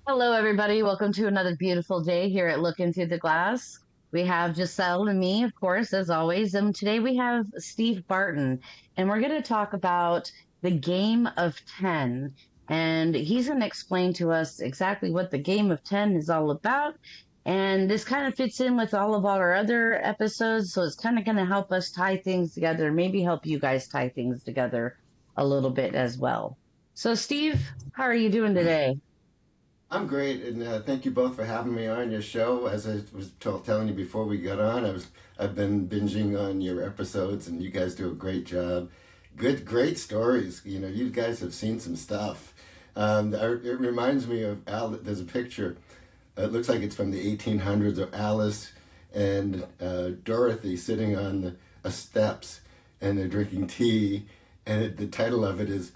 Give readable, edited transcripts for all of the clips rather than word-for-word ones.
Hello, everybody. Welcome to another beautiful day here at Looking Through the Glass. We have Jeselle and me, of course, as always. And today we have Steve Barton, and we're going to talk about the game of 10. And he's going to explain to us exactly what the game of 10 is all about. And this kind of fits in with all of our other episodes. So it's kind of going to help us tie things together, maybe help you guys tie things together a little bit as well. So, Steve, how are you doing today? I'm great, and thank you both for having me on your show. As I was telling you before we got on, I've been binging on your episodes, and you guys do a great job. Great stories. You know, you guys have seen some stuff. It reminds me of There's a picture. It looks like it's from the 1800s of Alice and Dorothy sitting on the steps, and they're drinking tea, and the title of it is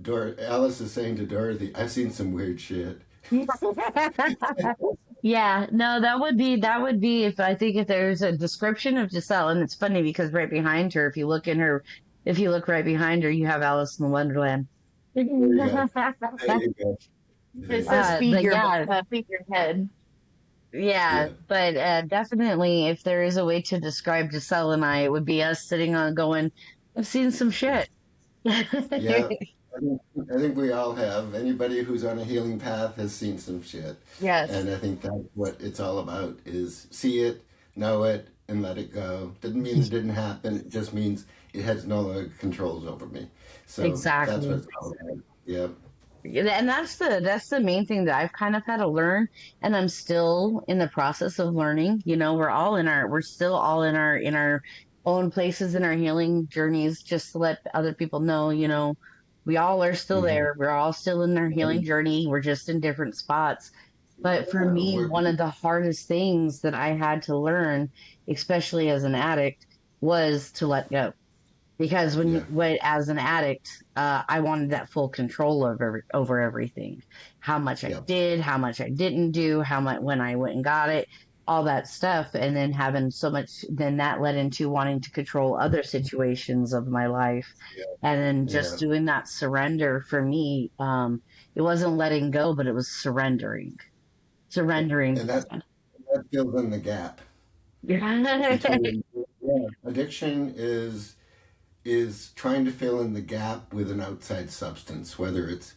Alice is saying to Dorothy, "I've seen some weird shit." Yeah, no, that would be if I think if there's a description of Giselle, and it's funny because right behind her, if you look right behind her, you have Alice in the Wonderland. There you go. There you go. There It you says go. But yeah, figurehead. yeah, Yeah. but definitely if there is a way to describe Giselle and I, it would be us sitting on going, I've seen some shit. Yeah. I think we all have. Anybody who's on a healing path has seen some shit. Yes. And I think that's what it's all about is see it, know it, and let it go. Doesn't mean it didn't happen. It just means it has no longer controls over me. So that's what Exactly. it's all about. Yeah. Yeah, and that's the main thing that I've kind of had to learn, and I'm still in the process of learning. We're still all in our own places in our healing journeys, just to let other people know, we all are still hmm there. We're all still in our healing journey. We're just in different spots. But for Yeah, me, one of the hardest things that I had to learn, especially as an addict, was to let go because yeah, when as an addict, I wanted that full control over everything, how much I yeah, did, how much I didn't do, how much when I went and got it, all that stuff, and then having so much, then that led into wanting to control other situations of my life, yeah, and then yeah. just doing that surrender for me. It wasn't letting go, but it was surrendering. And that fills in the gap Yeah. between, yeah. Addiction is trying to fill in the gap with an outside substance, whether it's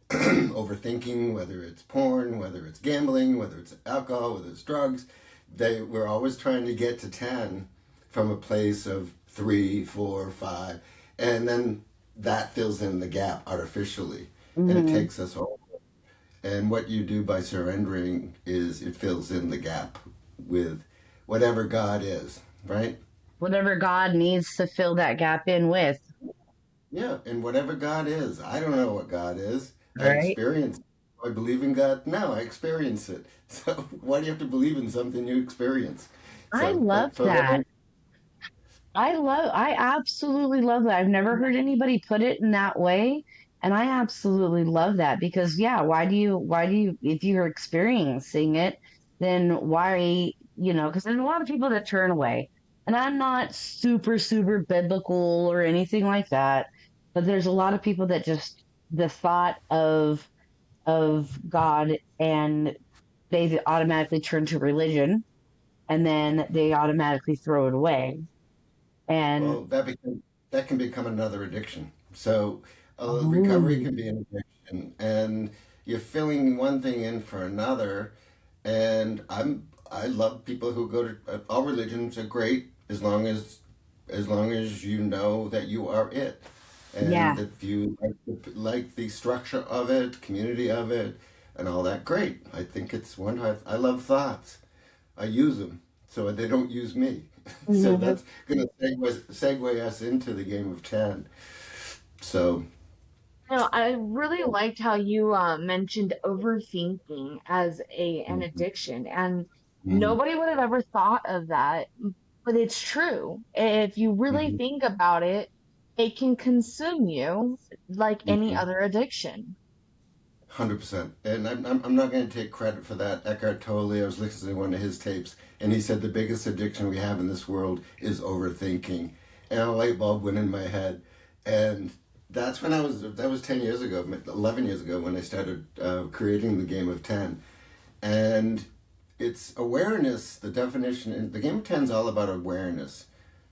overthinking, whether it's porn, whether it's gambling, whether it's alcohol, whether it's drugs. We're always trying to get to 10 from a place of 3, 4, 5, and then that fills in the gap artificially, and it hmm takes us home. And what you do by surrendering is it fills in the gap with whatever God is, right? Whatever God needs to fill that gap in with, Yeah, and whatever God is, I don't know what God is. I right? experience it. I believe in God. No, I experience it. So why do you have to believe in something you experience? I So, love but for that. whatever, I absolutely love that. I've never heard anybody put it in that way. And I absolutely love that because, yeah, if you're experiencing it, then why, because there's a lot of people that turn away. And I'm not super, super biblical or anything like that, but there's a lot of people that just, the thought of God and they automatically turn to religion and then they automatically throw it away. And well, that can become another addiction. So recovery oh, can be an addiction, and you're filling one thing in for another. And I love people who go to all religions are great as long as you know that you are it, yeah. and if you like the structure of it, community of it, and all that, great. I think it's one. I love thoughts. I use them so they don't use me. So Mhm. that's going to segue us into the game of 10. So, No, I really liked how you mentioned overthinking as an mhm, addiction, and mhm, nobody would have ever thought of that, but it's true. If you really mhm, think about it, it can consume you like any mhm. other addiction. 100%. And I'm not going to take credit for that. Eckhart Tolle, I was listening to one of his tapes, and he said the biggest addiction we have in this world is overthinking. And a light bulb went in my head. And That's when that was 10 years ago, 11 years ago when I started creating the game of 10. And it's awareness, the definition, and the game of 10 is all about awareness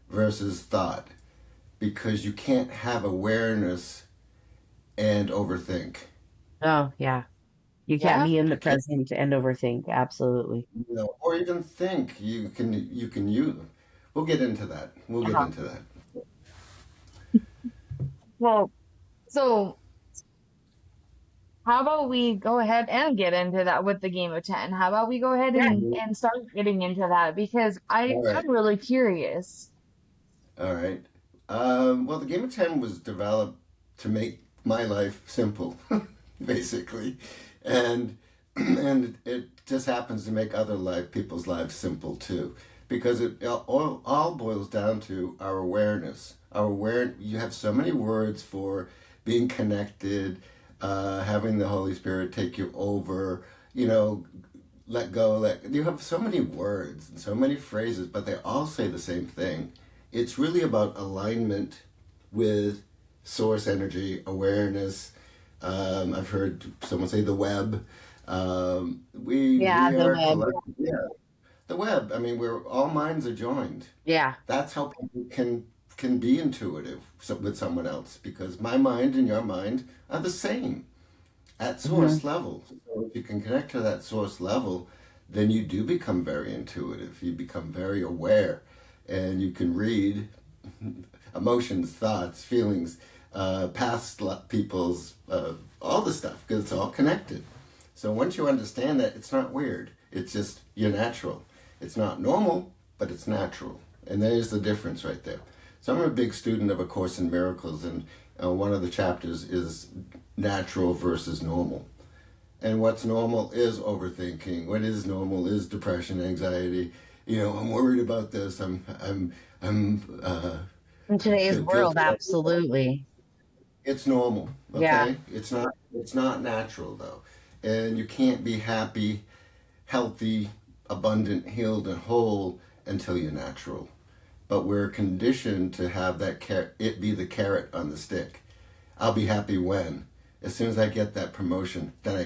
versus thought, because you can't have awareness and overthink. Oh, yeah. You can't Yeah. be in the You can't, present and overthink. Absolutely. or even think. You. We'll get into that. We'll get Uh-huh. into that. Well, so how about we go ahead and get into that with the game of 10? How about we go ahead Yeah. and start getting into that because All right. I'm really curious. All right. Well, the game of 10 was developed to make my life simple, basically, and and it just happens to make other people's lives simple too, because it all boils down to our awareness. You have so many words for being connected, having the Holy Spirit take you over. You know, let go. You have so many words and so many phrases, but they all say the same thing. It's really about alignment with source energy, awareness. I've heard someone say the web. Yeah, We the are web. collective. Yeah, the web. I mean, we're all minds are joined. Yeah. That's how people can be intuitive with someone else, because my mind and your mind are the same at Hmm. source level. So if you can connect to that source level, then you do become very intuitive. You become very aware, and you can read emotions, thoughts, feelings, people's, all the stuff, because it's all connected. So once you understand that, it's not weird. It's just you're natural. It's not normal, but it's natural, and there's the difference right there. So I'm a big student of A Course in Miracles, and one of the chapters is natural versus normal. And what's normal is overthinking. What is normal is depression, anxiety. You know, I'm worried about this. In I today's feel world, guilty. absolutely. It's normal, Yeah. okay? It's not natural though. And you can't be happy, healthy, abundant, healed and whole until you're natural. But we're conditioned to have it be the carrot on the stick. I'll be happy when. As soon as I get that promotion, then I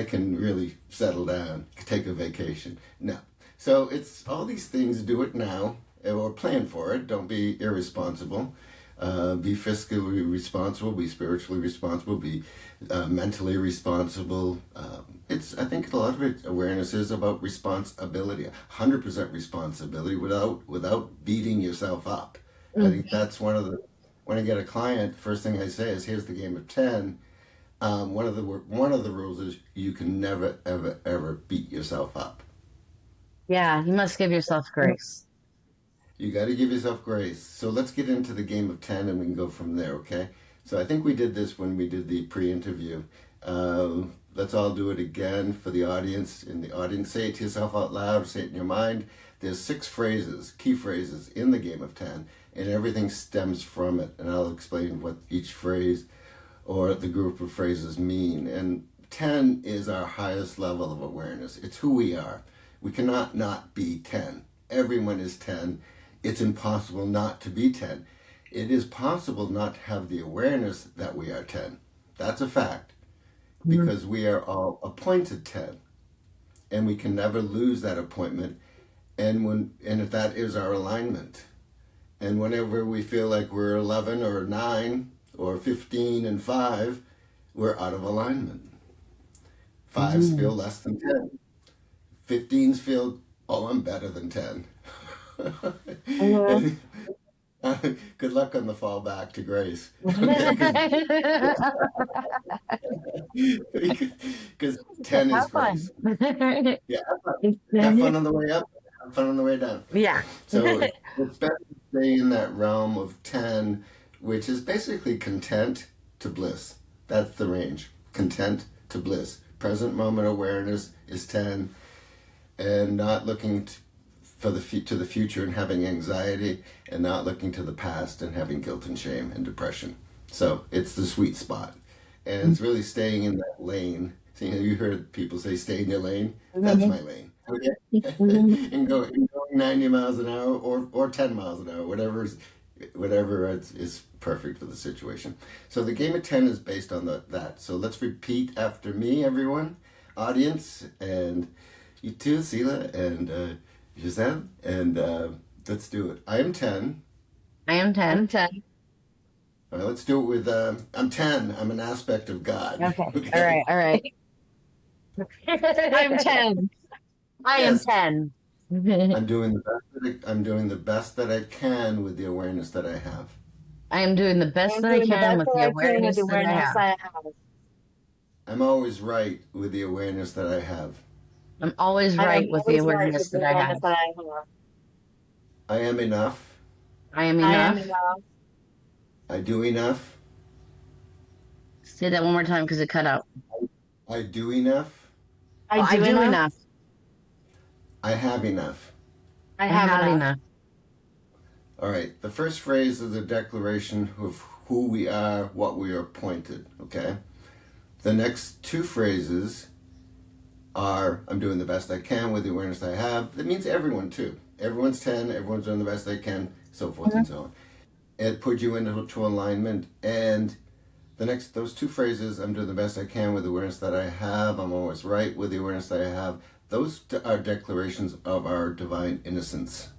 can really settle down, take a vacation. No. So it's all these things. Do it now, or plan for it. Don't be irresponsible. Be fiscally responsible. Be spiritually responsible. Be mentally responsible. It's I think a lot of it awareness is about responsibility, 100% responsibility without beating yourself up. I think that's one of the when I get a client, first thing I say is, "Here's the game of 10." One of the rules is you can never, ever, ever beat yourself up. Yeah, you must give yourself grace. You got to give yourself grace. So let's get into the game of 10, and we can go from there. Okay? So I think we did this when we did the pre-interview. Let's all do it again for the audience. In the audience, say it to yourself out loud. Say it in your mind. There's 6 phrases, key phrases in the game of 10, and everything stems from it. And I'll explain what each phrase or the group of phrases mean. And 10 is our highest level of awareness. It's who we are. We cannot not be 10. Everyone is 10. It's impossible not to be 10. It is possible not to have the awareness that we are 10. That's a fact, Mhm. because we are all appointed 10, and we can never lose that appointment. And if that is our alignment. And whenever we feel like we're 11 or 9 or 15 and 5, we're out of alignment. Fives Mhm. feel less than 10. 15s feel, oh, I'm better than 10. Mhm. And good luck on the fall back to grace. Okay, because 10 is Have fun. grace. Yeah, have fun on the way up, have fun on the way down. Yeah. So it's better to stay in that realm of 10, which is basically content to bliss. That's the range. Content to bliss. Present moment awareness is 10, and not looking to the future and having anxiety, and not looking to the past and having guilt and shame and depression. So it's the sweet spot. And it's really staying in that lane. So, you heard people say, stay in your lane. That's my lane. Okay? and going 90 miles an hour or 10 miles an hour, whatever is perfect for the situation. So the game of 10 is based on that. So let's repeat after me, everyone, audience, and you too, Sela and Jeselle, and let's do it. I am 10. I am I'm 10. 10. All right, let's do it with I'm 10. I'm an aspect of God. Okay. All Okay. right. All right. I'm 10. I am Yes. 10. I'm doing the best I'm doing the best that I can with the awareness that I have. I am doing the best I'm that I doing the can best with that the I can with the awareness that I awareness have. I have. I'm always right with the awareness that I have. I'm always I am right with the always right with awareness the that I awareness have. that I have. I am enough. I am I am enough. enough. I do enough. Say that one more time because it cut out. I do enough. I Oh, I do do enough. enough. I have enough. I I have have enough. enough. All right. The first phrase is a declaration of who we are, what we are appointed. Okay. The next two phrases are I'm doing the best I can with the awareness I have. That means everyone too. Everyone's 10, everyone's doing the best they can, so forth and Mhm. so on. It puts you into alignment. And those two phrases, I'm doing the best I can with the awareness that I have, I'm always right with the awareness that I have, those are declarations of our divine innocence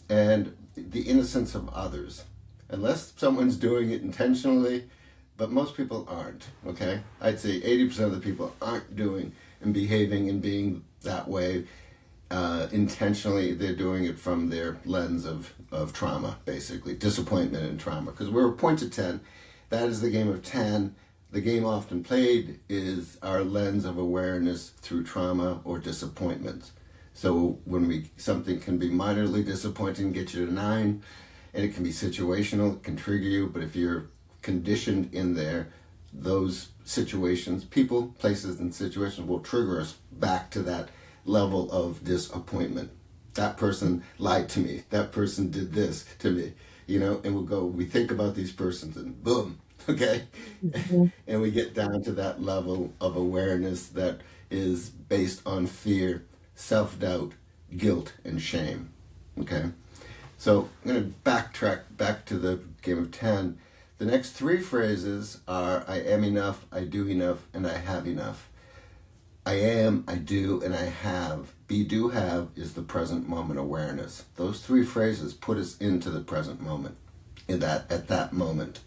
and the innocence of others. Unless someone's doing it intentionally, but most people aren't, okay? I'd say 80% of the people aren't doing and behaving and being that way intentionally. They're doing it from their lens of trauma, basically, disappointment and trauma. Because we're appointed 10. That is the game of 10. The game often played is our lens of awareness through trauma or disappointment. So something can be minorly disappointing, get you to 9, and it can be situational, it can trigger you, but if you're conditioned in there, those situations, people, places, and situations will trigger us back to that level of disappointment. That person lied to me. That person did this to me, and we think about these persons and boom, okay? Mhm. And we get down to that level of awareness that is based on fear, self-doubt, guilt, and shame, okay? So I'm going to backtrack back to the game of 10. The next three phrases are I am enough, I do enough, and I have enough. I am, I do, and I have. Be, do, have is the present moment awareness. Those three phrases put us into the present moment at that moment.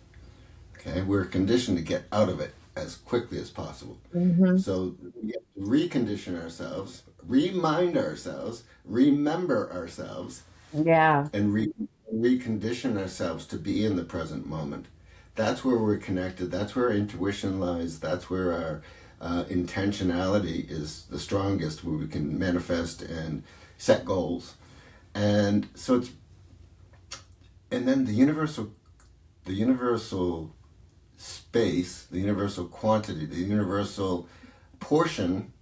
Okay, we're conditioned to get out of it as quickly as possible. Mhm. So we have to recondition ourselves, remind ourselves, remember ourselves, Yeah. and recondition ourselves to be in the present moment. That's where we're connected. That's where our intuition lies. That's where our intentionality is the strongest, where we can manifest and set goals. And so and then the universal space, the universal quantity, the universal portion,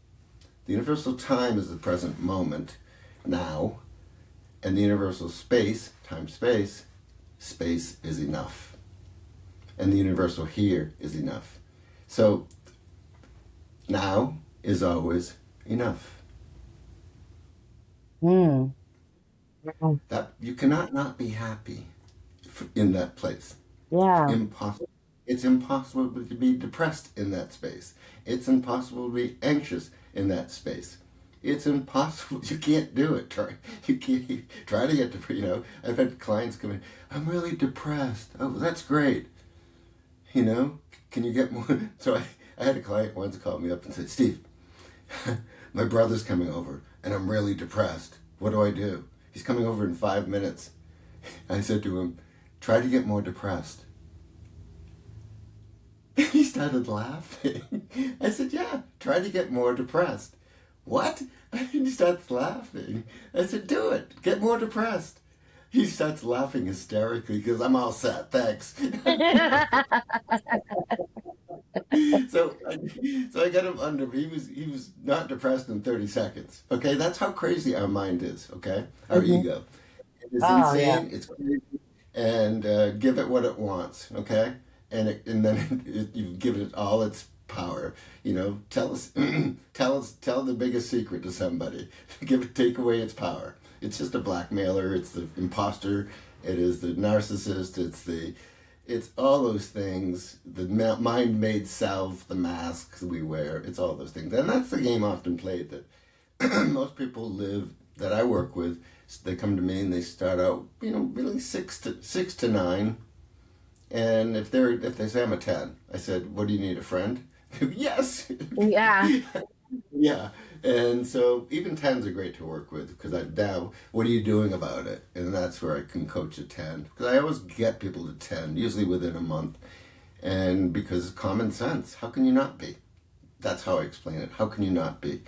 the universal time is the present moment, now, and the universal space, time, space is enough. And the universal here is enough. So now is always enough. Mm. That you cannot not be happy in that place. Yeah. Impossible. It's impossible to be depressed in that space. It's impossible to be anxious in that space. It's impossible. You can't do it. You can't try to get to. I've had clients come in. I'm really depressed. Oh, that's great. Can you get more? So I had a client once call me up and said, Steve, my brother's coming over and I'm really depressed. What do I do? He's coming over in 5 minutes. I said to him, try to get more depressed. He started laughing. I said, yeah, try to get more depressed. What? He starts laughing. I said, do it. Get more depressed. He starts laughing hysterically because I'm all set. Thanks. So I got him under. He was not depressed in 30 seconds. Okay, that's how crazy our mind is. Okay, our Mhm. ego. It is Oh, yeah. insane. It's crazy, and give it what it wants. Okay, and then you give it all its power. Tell us, tell the biggest secret to somebody. Take away its power. It's just a blackmailer. It's the imposter. it is the narcissist, it's all those things, the mind-made self, the masks we wear, it's all those things. And that's the game often played that most people live that I work with. They come to me and they start out, really six to nine. And if they say I'm a 10, I said, "What do you need, a friend?" Yes. Yeah. Yeah. And so even 10s are great to work with because now, what are you doing about it? And that's where I can coach a 10. Because I always get people to 10, usually within a month. And because it's common sense. How can you not be? That's how I explain it. How can you not be?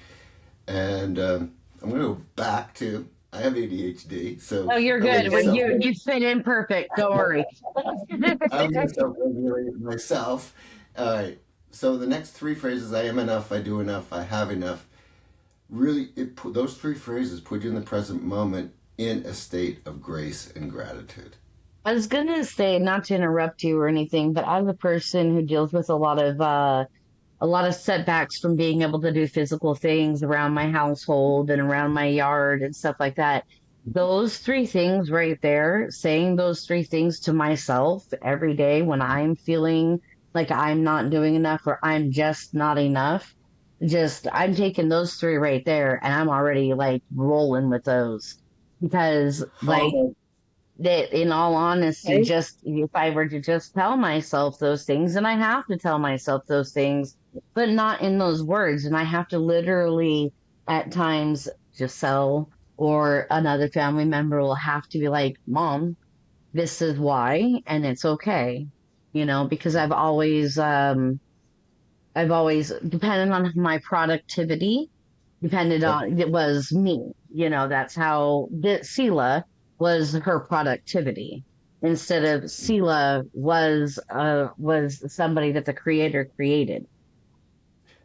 And I'm going to go back to, I have ADHD, so Oh, you're I'm going good. to Well, self you fit in perfect. Don't worry. I'm going to self-regulate myself. All right. So the next three phrases: I am enough, I do enough, I have enough. Really, those three phrases put you in the present moment in a state of grace and gratitude. I was gonna say, not to interrupt you or anything, but as a person who deals with a lot of setbacks from being able to do physical things around my household and around my yard and stuff like that. Those three things right there, saying those three things to myself every day when I'm feeling like I'm not doing enough or I'm just not enough, just I'm taking those three right there and I'm already like rolling with those because like Oh, that in all honesty, Okay. just if I were to just tell myself those things, and I have to tell myself those things, but not in those words, and I have to literally at times Giselle or another family member will have to be like, Mom, this is why, and it's okay, because yeah. I've always depended on my productivity, depended Yep. on it was me. That's how Sela was her productivity instead of Sela was somebody that the creator created.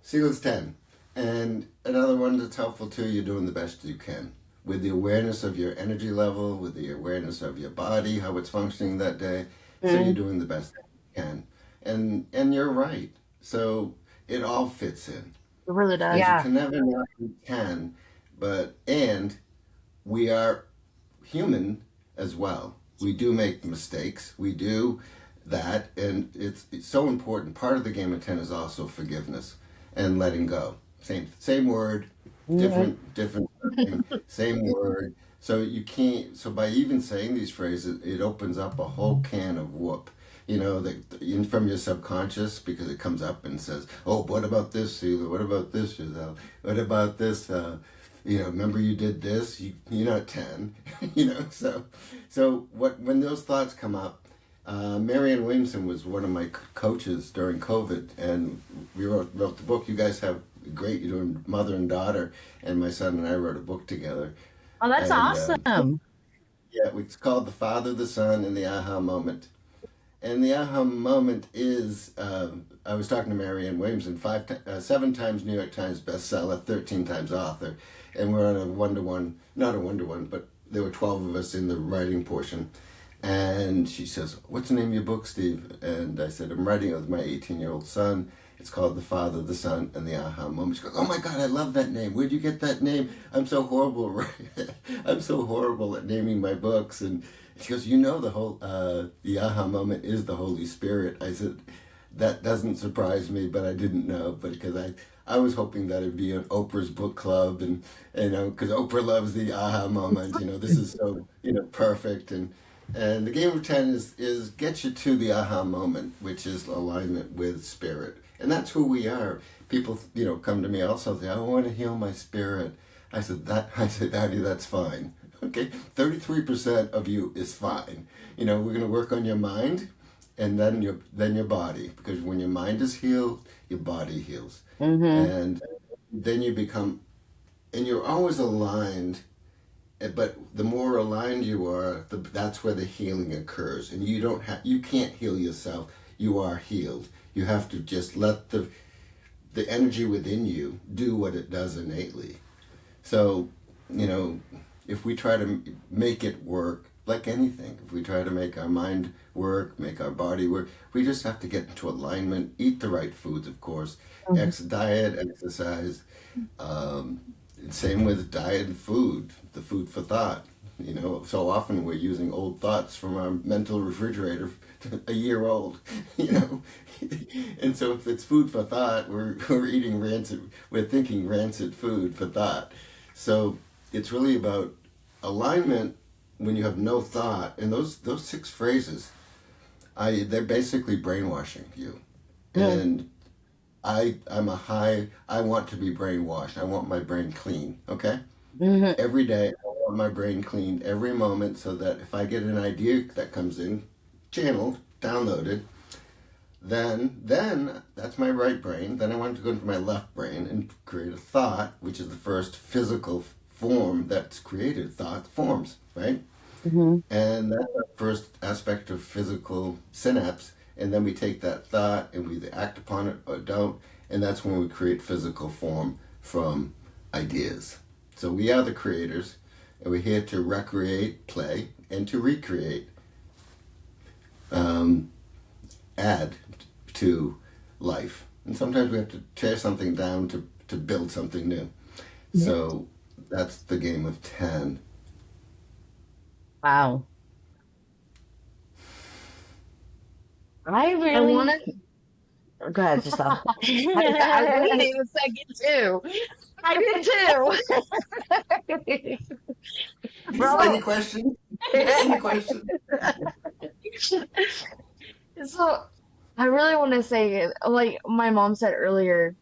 Seal's 10. And another one that's helpful too, you're doing the best you can. With the awareness of your energy level, with the awareness of your body, how it's functioning that day. So you're Mm, doing the best that you can. And you're right. So it all fits in. It really Because does. you yeah. can never know you can, and we are human as well. We do make mistakes. We do that, and it's so important. Part of the game of 10 is also forgiveness and letting go. Same word, Mhm. different thing, same word. So you can't. So by even saying these phrases, it opens up a whole can of whoop. From your subconscious, because it comes up and says, "Oh, what about this, Sheila? What about this, Giselle? What about this? Remember you did this. You're not 10." So what when those thoughts come up, Marianne Williamson was one of my coaches during COVID, and we wrote the book. You guys have great. You're doing mother and daughter, and my son and I wrote a book together, Oh, that's and awesome. yeah, it's called The Father, the Son, and the Aha Moment. And the aha moment is, I was talking to Marianne Williamson, 7 times New York Times bestseller, 13 times author, and we're on a one-to-one, not a one-to-one, but there were 12 of us in the writing portion. And she says, "What's the name of your book, Steve?" And I said, "I'm writing it with my 18-year-old son. It's called The Father, the Son, and the Aha Moment." She goes, "Oh my God, I love that name. Where'd you get that name? I'm so horrible, right? I'm so horrible at naming my books." And she goes, the aha moment is the Holy Spirit. I said, "That doesn't surprise me, but I didn't know." But because I was hoping that it'd be an Oprah's book club, and because Oprah loves the aha moment. This is so perfect, and the game of 10 is get you to the aha moment, which is alignment with spirit, and that's who we are. People come to me also say, "I want to heal my spirit." I said, "Daddy, that's fine." Okay, 33% of you is fine. We're going to work on your mind, and then your body, because when your mind is healed, your body heals, Hmm. and then you become, and you're always aligned. But the more aligned you are, that's where the healing occurs, and you can't heal yourself. You are healed. You have to just let the energy within you do what it does innately. So, you know, if we try to make it work, like anything, if we try to make our mind work, make our body work, we just have to get into alignment, eat the right foods, of course, diet, exercise. Um, Same with diet and food, the food for thought. So often we're using old thoughts from our mental refrigerator, a year old, you know. And so if it's food for thought, we're eating rancid, we're thinking rancid food for thought. So it's really about alignment when you have no thought. And those six phrases, they're basically brainwashing you. Mm, And I want to be brainwashed. I want my brain clean, okay? mhm. Every day, I want my brain cleaned every moment so that if I get an idea that comes in, channeled, downloaded, then that's my right brain. Then I want to go into my left brain and create a thought, which is the first physical form that's created. Thought forms, right? Mhm. And that's the first aspect of physical synapse. And then we take that thought and we either act upon it or don't. And that's when we create physical form from ideas. So we are the creators, and we're here to recreate, play, and to recreate, um, add to life. And sometimes we have to tear something down to build something new. Yeah. So that's the game of 10. Wow. I I want really to. go ahead, Giselle. I was waiting a second too. I did too. Any So, questions? Any questions? so I really want to say, like my mom said earlier,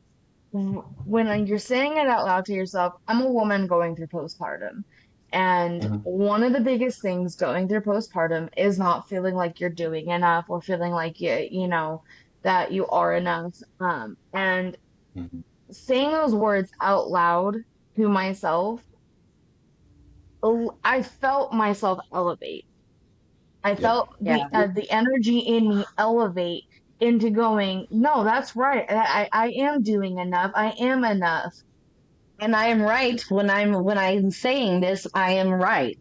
when you're saying it out loud to yourself, I'm a woman going through postpartum. And Mhm. one of the biggest things going through postpartum is not feeling like you're doing enough or feeling like that you are enough. And Mhm. saying those words out loud to myself, I felt myself elevate. I Yep. felt Yeah. the energy in me elevate into going, no, that's right. I am doing enough. I am enough. And I am right when I'm saying this, I am right.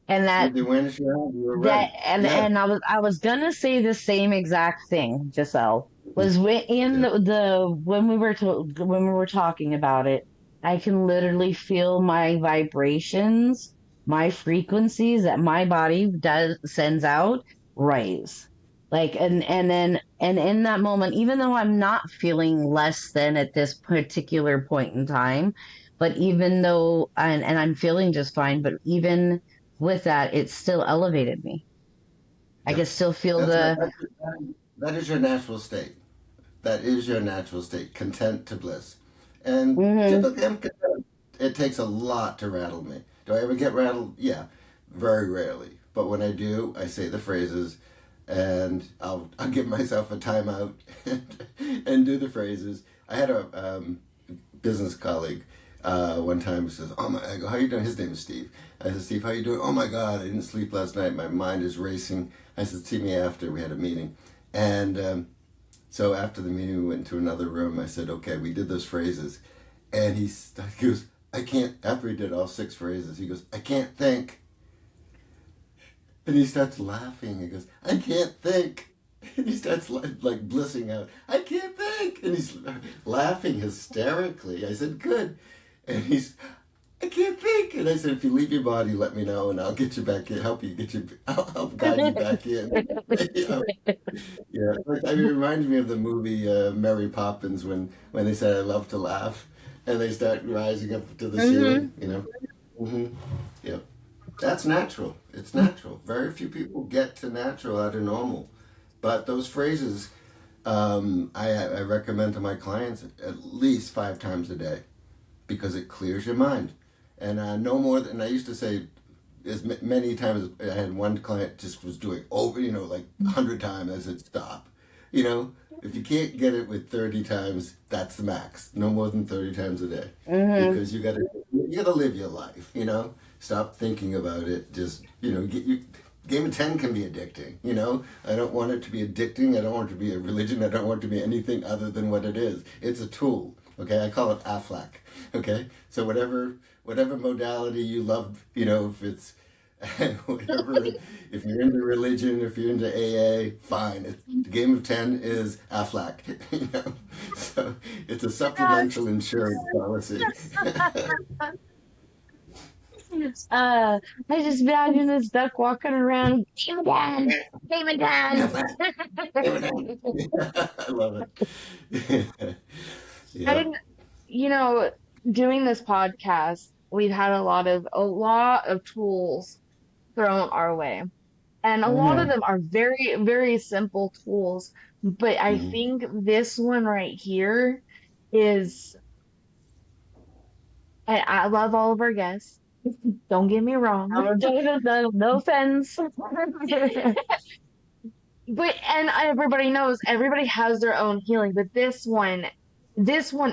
And With the awareness you have, you were that right. Yeah. and I was gonna say the same exact thing, Giselle. Was in Yeah. the when we were talking about it, I can literally feel my vibrations, my frequencies that my body does sends out raise. Like and in that moment, even though I'm not feeling less than at this particular point in time, but even though and I'm feeling just fine, but even with that, it still elevated me. I Yep. could still feel That's the, that is your natural state. That is your natural state, content to bliss. And hmm typically, I'm content. It takes a lot to rattle me. Do I ever get rattled? Yeah, very rarely. But when I do, I say the phrases, and I'll give myself a timeout and do the phrases. I had a business colleague one time who says, "Oh my," I go, "How you doing?" His name is Steve. I said, "Steve, how you doing?" "Oh my God, I didn't sleep last night. My mind is racing." I said, "See me after." We had a meeting, and so after the meeting, we went into another room. I said, "Okay, we did those phrases," and he goes, "I can't." After he did all six phrases, he goes, "I can't think," and he starts laughing. He goes, "I can't think." And he starts like blissing out. "I can't think," and he's laughing hysterically. I said, "Good," and he's, "I can't think." And I said, "If you leave your body, let me know, and I'll get you back in. Help you get you. I'll help guide you back in." Yeah. Yeah, it reminds me of the movie Mary Poppins when they said, "I love to laugh," and they start rising up to the hmm ceiling. Hmm. Yeah, that's natural. It's natural. Very few people get to natural out of normal, but those phrases, I recommend to my clients at least 5 times a day because it clears your mind, and no more than I used to say as many times. I had one client just was doing over, like 100 times. I said, "Stop." You know, if you can't get it with 30 times, that's the max. No more than 30 times a day, hmm because you gotta live your life. Stop thinking about it. Just get you. Game of 10 can be addicting. I don't want it to be addicting. I don't want it to be a religion. I don't want it to be anything other than what it is. It's a tool. Okay, I call it Aflac. Okay, so whatever modality you love, if it's whatever, if you're into religion, if you're into AA, fine. The game of 10 is Aflac. So it's a Gosh, supplemental insurance policy. Uh, I just imagine this duck walking around. Demon Have Dan, that. Give it in. I love it. Yep. And you know, doing this podcast, we've had a lot of tools thrown our way. And a lot of hmm them are very, very simple tools. But I Mhm. think this one right here is, I love all of our guests. Don't get me wrong. no offense. But and everybody knows everybody has their own healing, but this one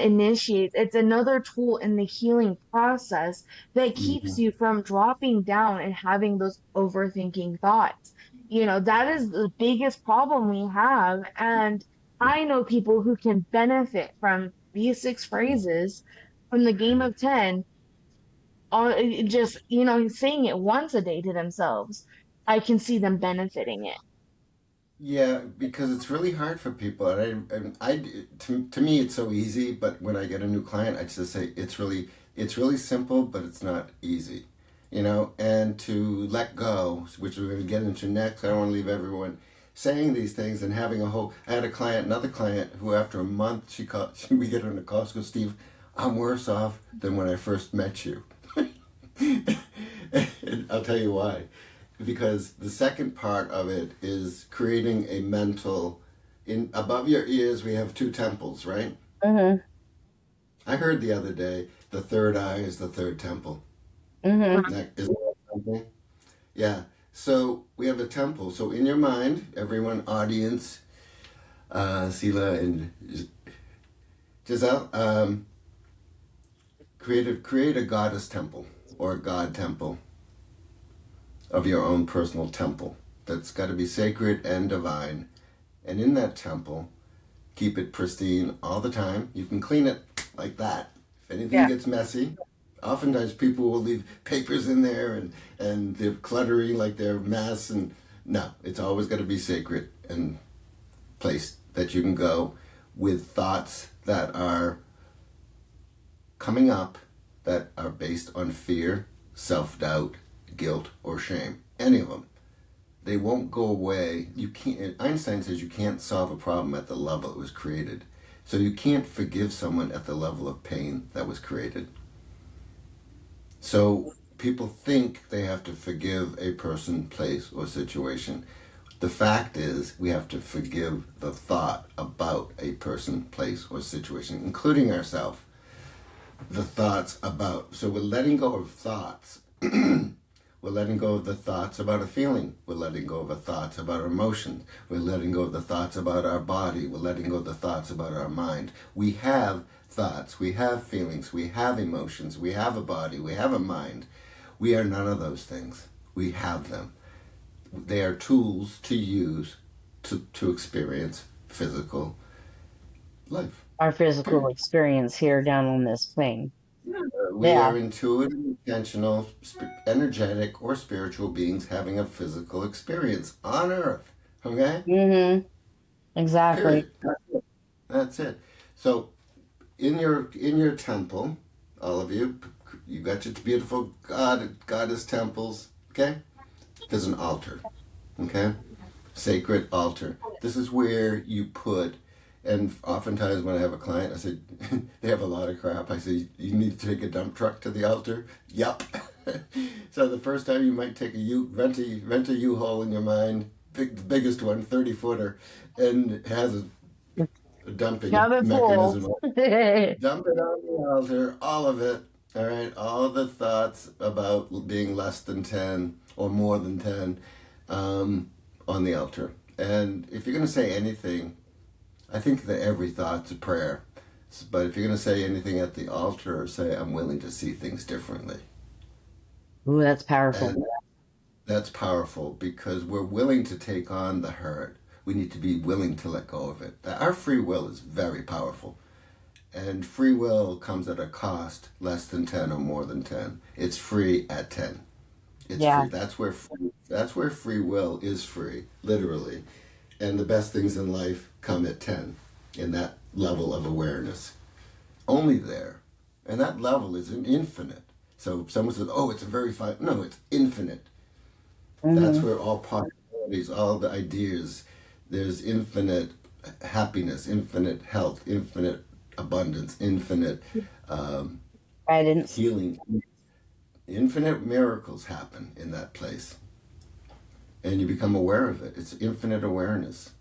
initiates, it's another tool in the healing process that keeps Mhm. you from dropping down and having those overthinking thoughts. That is the biggest problem we have. And I know people who can benefit from these 6 phrases from the game of 10 on just, saying it once a day to themselves. I can see them benefiting it. Yeah, because it's really hard for people, and to me it's so easy. But when I get a new client, I just say it's really simple, but it's not easy, And to let go, which we're going to get into next. I don't want to leave everyone saying these things and having a whole. I had another client who after a month she called. We get on the call. She goes, Steve, I'm worse off than when I first met you. And I'll tell you why. Because the second part of it is creating a mental in above your ears we have two temples, right? hmm I heard the other day the third eye is the third temple. hmm Isn't that something? Yeah. So we have a temple. So in your mind, everyone, audience, Sela and Jeselle, create a goddess temple or a god temple of your own personal temple that's got to be sacred and divine. And in that temple, keep it pristine all the time. You can clean it like that. If anything Yeah. gets messy, oftentimes people will leave papers in there and they're cluttering like they're mess. And no, it's always got to be sacred and place that you can go with thoughts that are coming up that are based on fear, self doubt, guilt, or shame. Any of them. They won't go away. You can't. Einstein says you can't solve a problem at the level it was created. So you can't forgive someone at the level of pain that was created. So people think they have to forgive a person, place, or situation. The fact is, we have to forgive the thought about a person, place, or situation, including ourselves. The thoughts about. So we're letting go of thoughts. We're letting go of the thoughts about a feeling. We're letting go of the thoughts about our emotions. We're letting go of the thoughts about our body. We're letting go of the thoughts about our mind. We have thoughts. We have feelings. We have emotions. We have a body. We have a mind. We are none of those things. We have them. They are tools to use to experience physical life. Our physical Period. experience here down on this plane. We Yeah. are intuitive, intentional, energetic, or spiritual beings having a physical experience on Earth. Okay? hmm Exactly. Period. That's it. So in your temple, all of you, you got your beautiful goddess temples. Okay? There's an altar. Okay? Sacred altar. This is where you put, and oftentimes when I have a client, I say, they have a lot of crap. I say, you need to take a dump truck to the altar? Yup. So the first time you might take rent a U-Haul in your mind, pick the biggest one, 30-footer, and it has a dumping Shove it full. mechanism. Dump it on the altar, all of it. All right, all the thoughts about being less than 10 or more than 10 on the altar. And if you're going to say anything, I think that every thought's a prayer. But if you're going to say anything at the altar, say, I'm willing to see things differently. Ooh, that's powerful. And that's powerful because we're willing to take on the hurt. We need to be willing to let go of it. Our free will is very powerful. And free will comes at a cost less than 10 or more than 10. It's free at 10. It's Yeah. free. That's where free will is free, literally. And the best things in life come at 10 in that level of awareness. Only there. And that level is an infinite. So if someone says, "Oh, it's a very fine," no, it's infinite. That's Hmm. where all possibilities, all the ideas, there's infinite happiness, infinite health, infinite abundance, infinite um, Guidance. healing, infinite miracles happen in that place. And you become aware of it. It's infinite awareness.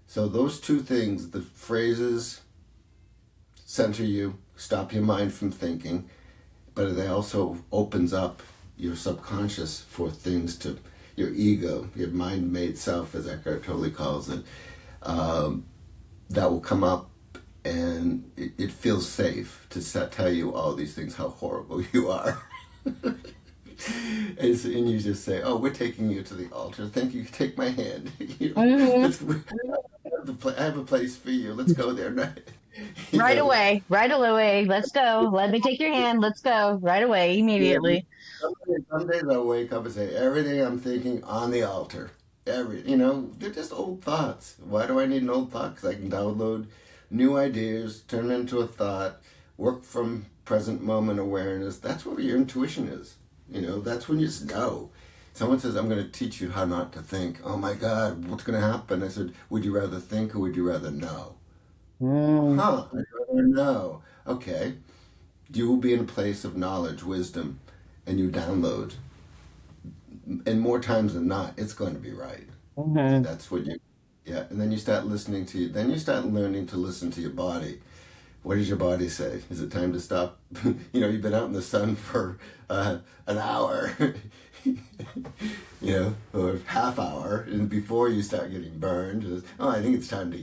So those two things, the phrases center you, stop your mind from thinking, but they also opens up your subconscious for things to your ego, your mind-made self, as Eckhart Tolle calls it, um, that will come up, and it feels safe to tell you all these things, how horrible you are. And you just say, "Oh, we're taking you to the altar. Thank you. Take my hand. Hmm. Let's. I have a place for you. Let's go there." You Right know, away, right away. Let's go. Let me take your hand. Let's go right away, yeah, immediately. some days I'll wake up and say, everything I'm thinking on the altar. They're just old thoughts. Why do I need an old thought? Because I can download new ideas, turn them into a thought, work from present moment awareness. That's where your intuition is. That's when you just know. Someone says, "I'm going to teach you how not to think." Oh my God, what's going to happen? I said, "Would you rather think or would you rather know?" Mm. Huh, I'd rather know. Okay. You will be in a place of knowledge, wisdom, and you download. And more times than not, it's going to be right. Hmm. That's what you, yeah. And then you start then you start learning to listen to your body. What does your body say? Is it time to stop? You've been out in the sun for an hour, or half hour, and before you start getting burned, oh, I think it's time to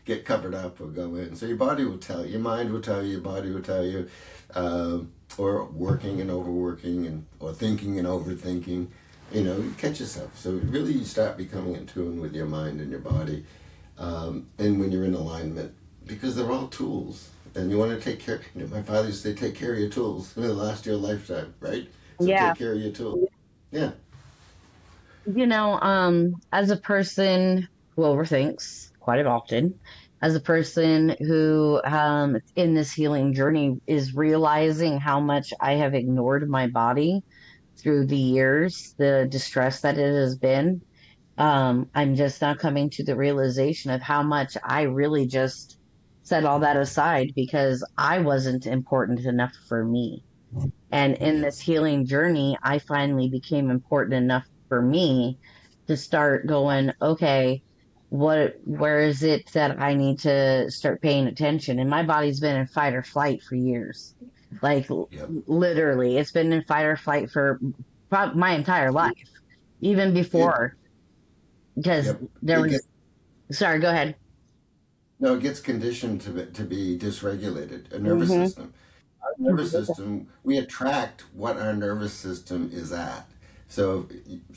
get covered up or go in. So your body will tell you, your mind will tell you, your body will tell you, or working and overworking, or thinking and overthinking. You catch yourself. So really, you start becoming in tune with your mind and your body, and when you're in alignment, because they're all tools. And you want to take care. My father used to say, "Take care of your tools. It'll last you a lifetime," right? So Yeah. take care of your tools. Yeah. As a person who overthinks quite often, as a person who in this healing journey is realizing how much I have ignored my body through the years, the distress that it has been, I'm just now coming to the realization of how much I really just set all that aside because I wasn't important enough for me. And in Yep. this healing journey, I finally became important enough for me to start going, okay, where is it that I need to start paying attention? And my body's been in fight or flight for years. Like Yep. literally, it's been in fight or flight for my entire life, even It. before, because Yep. there It was, gets. sorry, go ahead. No, it gets conditioned to be dysregulated. A nervous Hmm. system. Our nervous system. We attract what our nervous system is at. So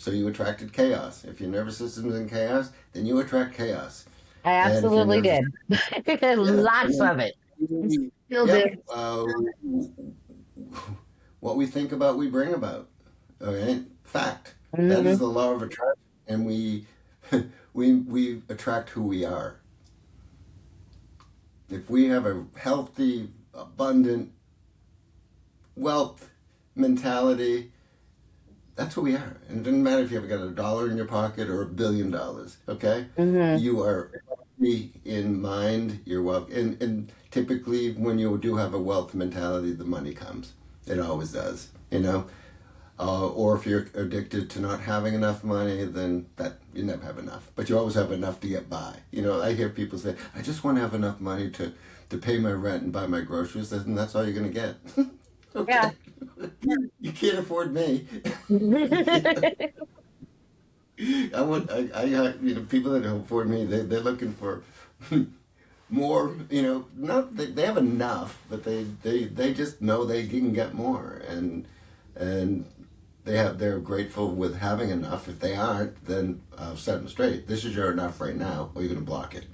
you attracted chaos. If your nervous system is in chaos, then you attract chaos. I And if your absolutely nervous, did. yeah, Lots of it. Still do. yep. What we think about, we bring about. Okay, fact. That is Hmm. the law of attraction, and we we attract who we are. If we have a healthy, abundant wealth mentality, that's who we are. And it doesn't matter if you've got $1 in your pocket or $1 billion. Okay, Hmm. you are healthy in mind. You're wealth, and typically when you do have a wealth mentality, the money comes. It always does. Or if you're addicted to not having enough money, then that you never have enough. But you always have enough to get by. I hear people say, "I just want to have enough money to pay my rent and buy my groceries," and that's all you're going to get. Yeah. Okay, you can't afford me. People that afford me, they're looking for more. Not they have enough, but they just know they can get more, and they're grateful with having enough. If they aren't, then I'll set them straight. This is your enough right now, or you're going to block it.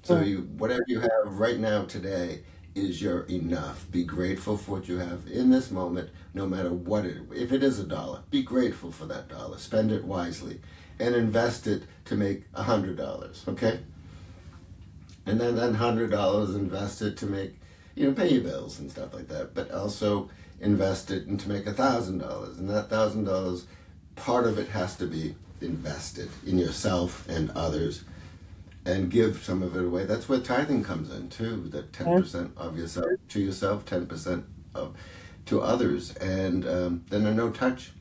So whatever you have right now today is your enough. Be grateful for what you have in this moment, no matter what it. If it is $1, be grateful for that dollar. Spend it wisely, and invest it to make $100. Okay, and then $100 invested to make, pay your bills and stuff like that. But also invest it and to make $1,000, and that $1,000, part of it has to be invested in yourself and others, and give some of it away. That's where tithing comes in too. That 10% of yourself to yourself, 10% of to others, and then a no-touch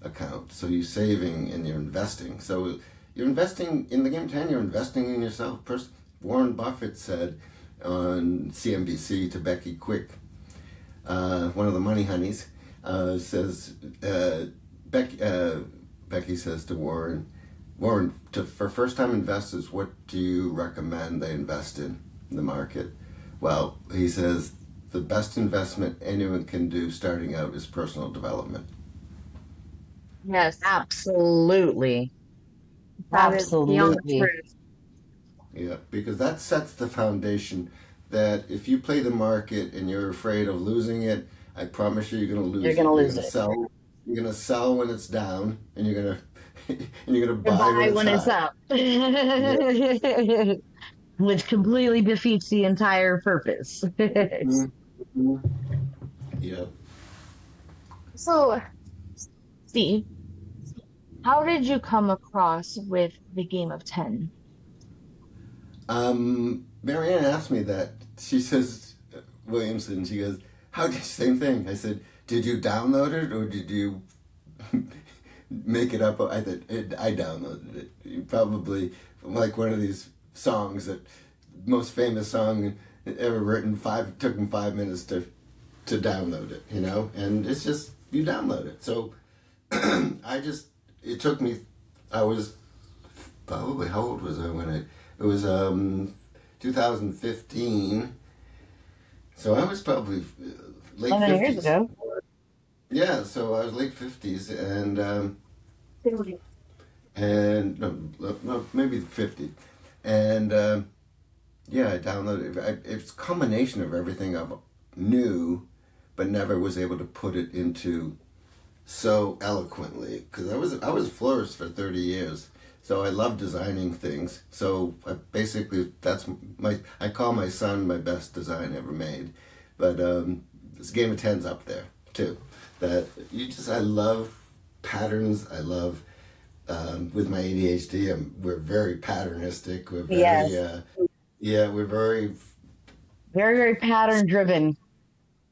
account. So you're saving and you're investing. So you're investing in the game 10. You're investing in yourself. Warren Buffett said on CNBC to Becky Quick, one of the money honeys, says Becky says to Warren, for first-time investors, what do you recommend they invest in the market? Well, he says the best investment anyone can do starting out is personal development. Yes, Absolutely. that is beyond Absolutely. truth. Yeah, because that sets the foundation that if you play the market and you're afraid of losing it, I promise you, you're going to You're lose going it. to You're lose going to it. sell. You're going to sell when it's down, and you're going to and you're going to To buy when buy it's when it's high. up. Yeah. Which completely defeats the entire purpose. Mm-hmm. Yeah. So, Steve, how did you come across with the game of 10? Marianne asked me that. She says, Williamson, she goes, same thing. I said, did you download it or did you make it up? I said, I downloaded it. You probably, like one of these songs that, most famous song ever written, took them 5 minutes to download it, and it's just, you download it. So it took me, I was probably, how old was I it was 2015. So I was probably late 11 years 50s. ago. Yeah, so I was late 50s and no, maybe 50. And yeah, I downloaded it. It's a combination of everything I knew, but never was able to put it into so eloquently, because I was a florist for 30 years. So I love designing things. So I call my son my best design ever made. But this game of ten's up there too. I love patterns. I love, with my ADHD, we're very patternistic. We're very, Yes. yeah, we're very Very, very pattern driven.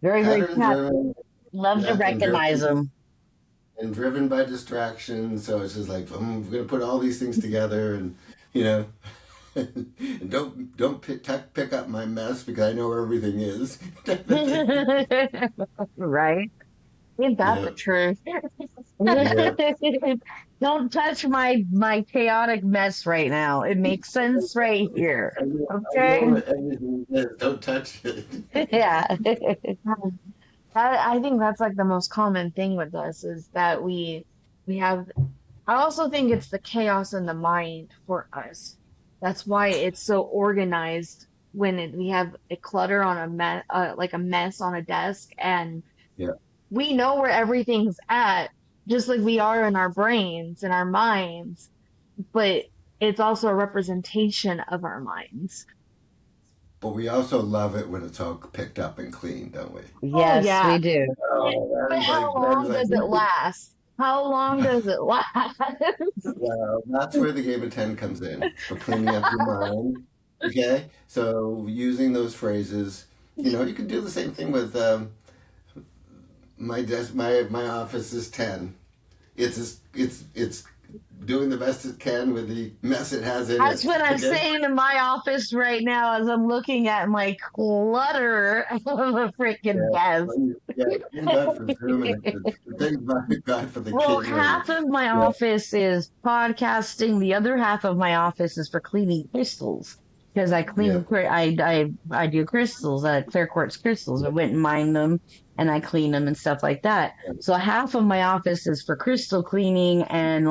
Very, very pattern driven. love to Yeah, recognize them. and driven by distraction. So it's just like, I'm going to put all these things together, and you know, and don't pick up my mess because I know where everything is. Right? Ain't that Yeah, the truth? yeah. Don't touch my chaotic mess right now. It makes sense right here. I know Okay? where everything is. Don't touch it. Yeah. I think that's like the most common thing with us is that we have I also think it's the chaos in the mind for us. That's why it's so organized when we have a clutter on like a mess on a desk, and Yeah. we know where everything's at, just like we are in our brains and our minds, but it's also a representation of our minds. But we also love it when it's all picked up and clean, don't we? Oh Yes, yeah. we do. Oh, But how that is long like, does it last? How long does it last? well, that's where the game of 10 comes in for cleaning up your mind. Okay? So using those phrases, you can do the same thing with my desk. My office is 10. It's doing the best it can with the mess it has in That's it. what I'm Okay? saying in my office right now as I'm looking at my clutter of a freaking Yeah. desk. Yeah. Thank God for Zoom, and thank God for the Well, camera. half of my Yeah. office is podcasting. The other half of my office is for cleaning crystals because I Yeah. clean, I do crystals, clear quartz crystals. I went and mine them and I clean them and stuff like that. So half of my office is for crystal cleaning and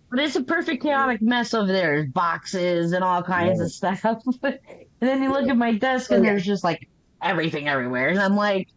but it's a perfect chaotic mess over there. There's boxes and all kinds Yeah. of stuff. And then you look at my desk Oh and yeah. there's just like everything everywhere. And I'm like,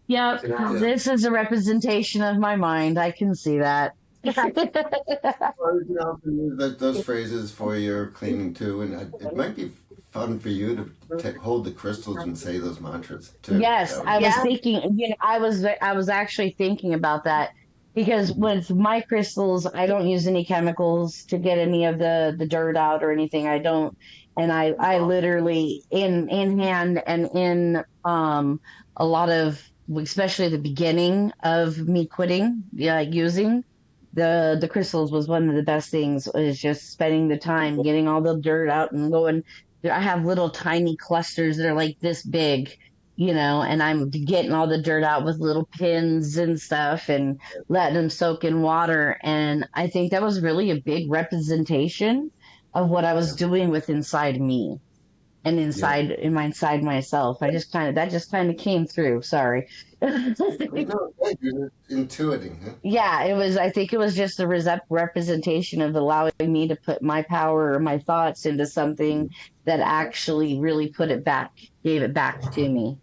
yep, Yeah. this is a representation of my mind. I can see that. Well, you can also use those phrases for your cleaning too, and it might be fun for you to hold the crystals and say those mantras too. Yes, That would I be was Yeah. thinking, I was actually thinking about that because with my crystals, I don't use any chemicals to get any of the dirt out or anything. I don't, and I literally in hand and in a lot of, especially the beginning of me quitting, yeah, using the crystals was one of the best things, is just spending the time getting all the dirt out and going. I have little tiny clusters that are like this big, and I'm getting all the dirt out with little pins and stuff and letting them soak in water. And I think that was really a big representation of what I was yeah, doing with inside me and yeah. inside myself. That just kind of came through. Sorry. You know, you're intuiting, huh? Yeah, I think it was just the representation of allowing me to put my power or my thoughts into something that actually really gave it back to me.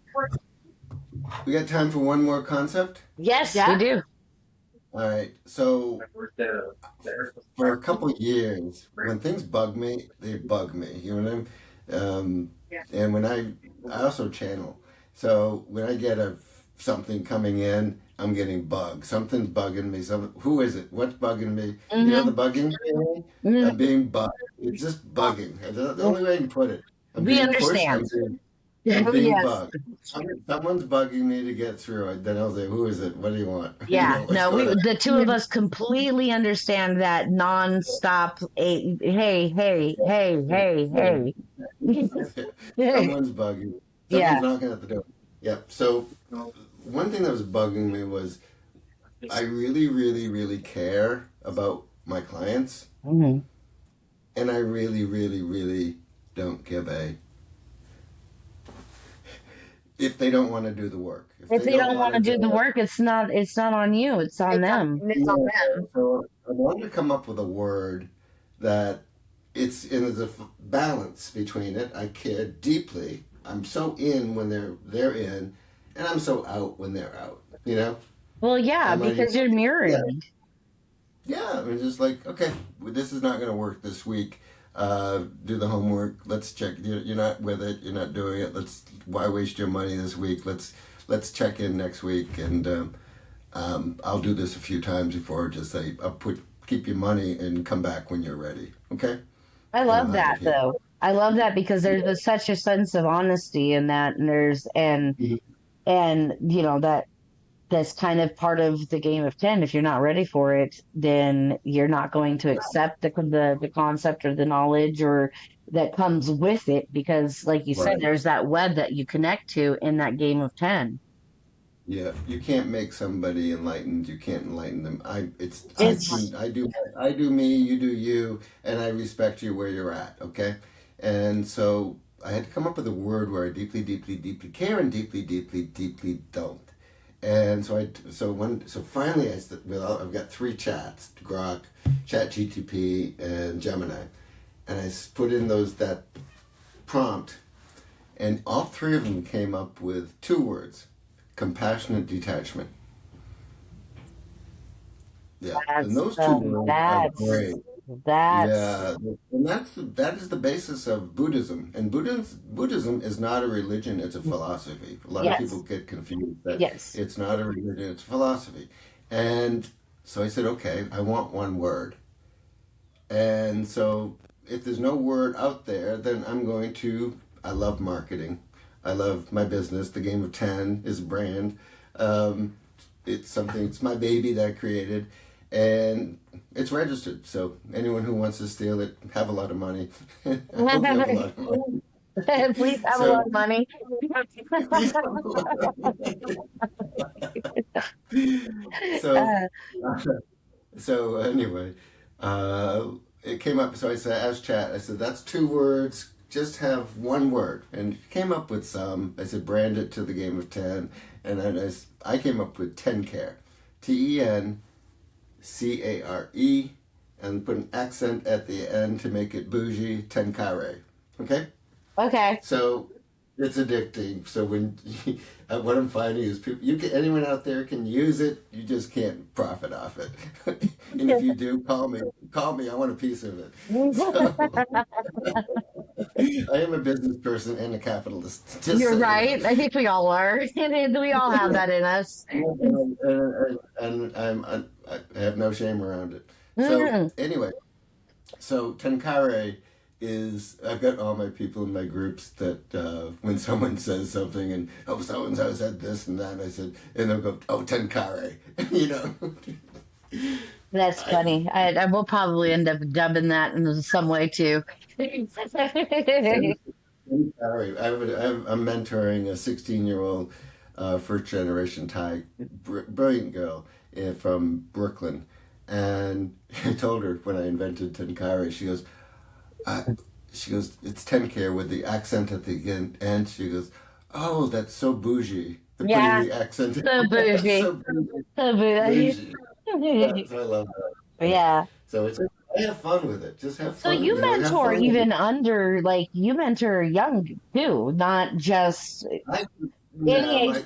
We got time for one more concept. Yes, we Yeah. do. All right. So for a couple years, when things bug me, they bug me. You know what I mean? And when I also channel. So when I get something coming in, I'm getting bugged. Something's bugging me. Who is it? What's bugging me? You know Hmm. the bugging feeling? Hmm. I'm being bugged. It's just bugging. The only way I can put it. I'm We being pushed. understand. I'm being Yes. bugged. Someone's bugging me to get through it. Then I'll say, "Who is it? What do you want? You Yeah, know what's no, going on?" the two of us completely understand that nonstop. Hey, hey, hey, hey, hey. Someone's bugging. Yeah. Someone's knocking at the door. Yep. So one thing that was bugging me was I really, really, really care about my clients, Hmm. and I really, really, really don't give a if they don't want to do the work. If If they they don't don't want want to to do do the it, work, it's not on you. It's on them. It's on no. them. So I wanted to come up with a word that it's in there's a balance between it. I care deeply. I'm so in when they're in, and I'm so out when they're out. You know, Well, I yeah, might even because you're yeah. mirroring. Yeah, I mean, just like, okay, this is not going to work this week. Do the homework. Let's check. You're not with it. You're not doing it. Why waste your money this week? Let's check in next week, and I'll do this a few times before. Just say, keep your money and come back when you're ready. Okay, I and I'm love out that of here. though. I love that because such a sense of honesty in that, and Mhm. that's kind of part of the game of 10. If you're not ready for it, then you're not going to accept the concept or the knowledge or that comes with it because, like you said, Right. there's that web that you connect to in that game of 10. Yeah, you can't make somebody enlightened. You can't enlighten them. It's I do me, you do you, and I respect you where you're at. Okay, and so I had to come up with a word where I deeply, deeply, deeply care and deeply, deeply, deeply don't. And so finally I said, well, I've got three chats: Grok, Chat GTP, and Gemini, and put in that prompt, and all three of them came up with two words: compassionate detachment. Yeah, and that's those two words are great. that's Yeah, and that is the basis of Buddhism. And Buddhism is not a religion; it's a philosophy. A lot of people yes, get confused that yes. it's not a religion; it's a philosophy. And so I said, okay, I want one word. And so if there's no word out there, then I'm going to. I love marketing. I love my business. The Game of 10 is a brand. Um, it's something. It's my baby that I created, and it's registered. So anyone who wants to steal it, have a lot of money. I hope you have a lot of money. Please have a So lot of money. please have a lot of money. So Uh, so anyway, uh, it came up. So I said, as chat, I said that's two words. Just have one word, and it came up with some. I said brand it to the Game of 10, and then I came up with 10 care, TENCARE, and put an accent at the end to make it bougie, 10 care. Okay, okay. so It's addicting. So what I'm finding is people, anyone out there can use it. You just can't profit off it. And if you do, call me. Call me. I want a piece of it. So I am a business person and a capitalist. Just You're so you know. right. I think we all are. We all have that in us. And I have no shame around it. So Mhm. anyway, so Tenkare is I've got all my people in my groups that when someone says something and oh so and so said this and that I said and they'll go oh Tenkare you know That's I funny. I will probably end up dubbing that in some way too. I'm mentoring a 16-year-old first generation Thai brilliant girl from Brooklyn and I told her when I invented Tenkare uh, she goes, it's 10K with the accent at the end. And she goes, oh, that's so bougie. They're putting Yeah, the accent in. so That's bougie. so bougie. So bougie. Bougie. So I love that. Yeah. Yeah. So I have fun with it. Just have So fun. you Have mentor fun with it. even under, like, you mentor young too, not just I, any yeah, age.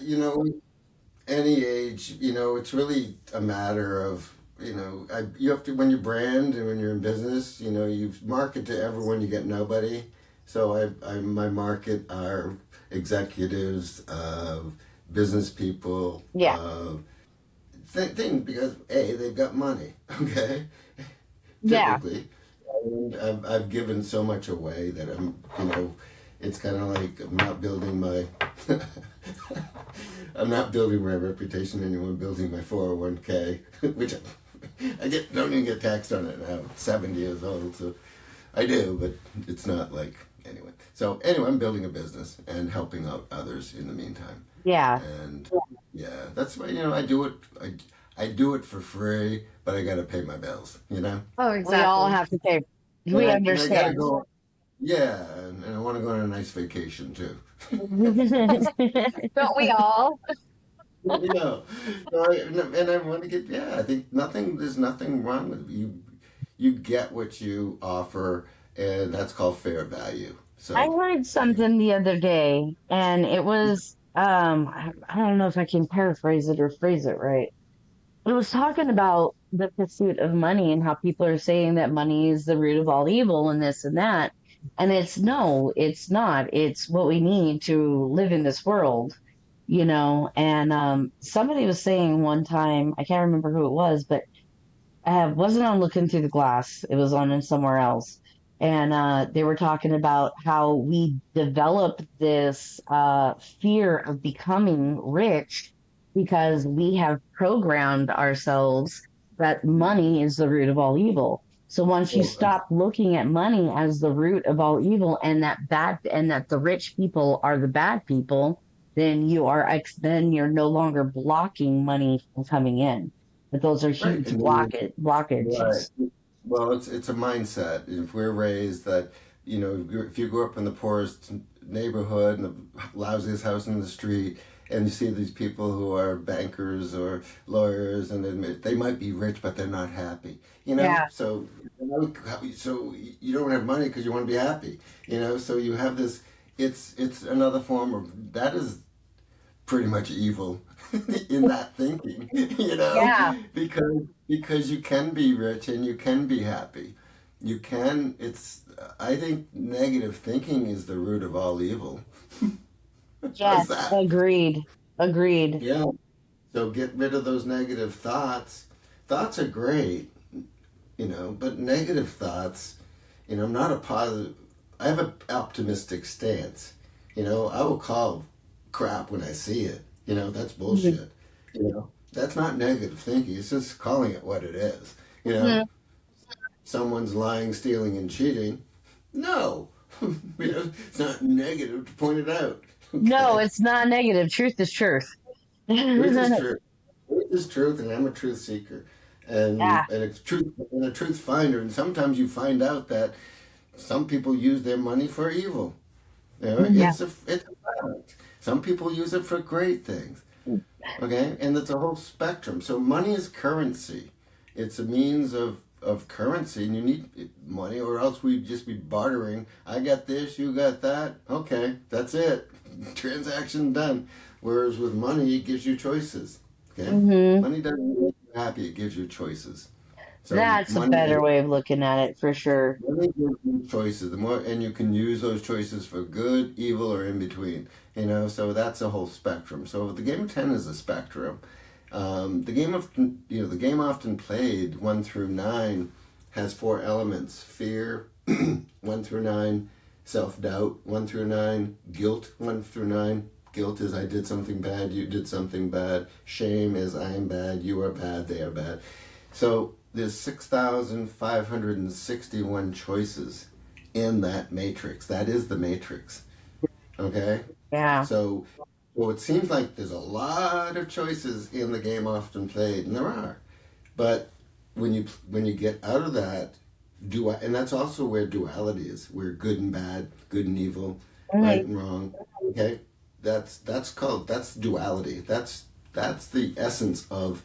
any age, it's really a matter of, you have to, when you brand and when you're in business, you market to everyone, you get nobody. So my market are executives, business people, Yeah. thing because they've got money, okay, Yeah. typically. And I've given so much away that it's kind of like I'm not building my I'm not building my reputation anymore. I'm building my 401k, which don't even get taxed on it now. I'm 70 years old, so I do, but it's not like anyway. So anyway, I'm building a business and helping out others in the meantime. Yeah. And yeah, that's why I do it. I do it for free, but I got to pay my bills. Oh, We all exactly. have to pay. We And I got to understand. go. Yeah, and I want to go on a nice vacation too. Don't we all? You know, and I want to get. Yeah, I think there's nothing wrong with it. You get what you offer, and that's called fair value. I So heard anyway, something the other day, and it was I don't know if I can paraphrase it or phrase it right. It was talking about the pursuit of money and how people are saying that money is the root of all evil and this and that. And it's no, it's not. It's what we need to live in this world, And somebody was saying one time, I can't remember who it was, but wasn't on Looking Through the Glass. It was on in somewhere else. And they were talking about how we develop this fear of becoming rich because we have programmed ourselves that money is the root of all evil. So once you well, stop looking at money as the root of all evil and that the rich people are the bad people, then you're no longer blocking money from coming in. But those are right, huge and then right. blockages. Well, it's a mindset. If we're raised that, if you grow up in the poorest neighborhood and the lousiest house in the street, and you see these people who are bankers or lawyers, and they might be rich, but they're not happy. Yeah, So you don't have money because you want to be happy. So you have this. It's another form of that is pretty much evil in that thinking, yeah, because you can be rich and you can be happy. You can. I think negative thinking is the root of all evil. How's yes, that? agreed, agreed. Yeah. So get rid of those negative thoughts. Thoughts are great, but negative thoughts, I'm not a positive. I have an optimistic stance. I will call crap when I see it. That's Mhm. bullshit. That's not negative thinking. It's just calling it what it is. You know, Mhm. someone's lying, stealing, and cheating. No, it's not negative to point it out. No, Okay, it's not negative. Truth is truth. truth is Yeah, truth. Truth is truth, and I'm a truth seeker, and a truth finder. And sometimes you find out that some people use their money for evil. yeah, It's a fact. Some people use it for great things. Okay, and it's a whole spectrum. So money is currency. It's a means of currency, and you need money, or else we'd just be bartering. I got this, you got that. Okay, that's it. transaction done. Whereas with money, it gives you choices. Okay, Hmm. money doesn't make you happy; it gives you choices. So That's a better way of looking at it for sure. money gives you choices. The more, and you can use those choices for good, evil, or in between. So that's a whole spectrum. So the game of 10 is a spectrum. The game often played 1 through 9 has 4 elements: fear, 1 through 9, self-doubt, 1 through 9, guilt, 1 through 9. Guilt is I did something bad, you did something bad. Shame is I am bad, you are bad, they are bad. So there's 6,561 choices in that matrix. That is the matrix. Okay? Yeah. So, well, it seems like there's a lot of choices in the game often played, and there are. But when you get out of that, and that's also where duality is, where good and bad, good and evil, right Hmm. and wrong. Okay, that's duality. That's the essence of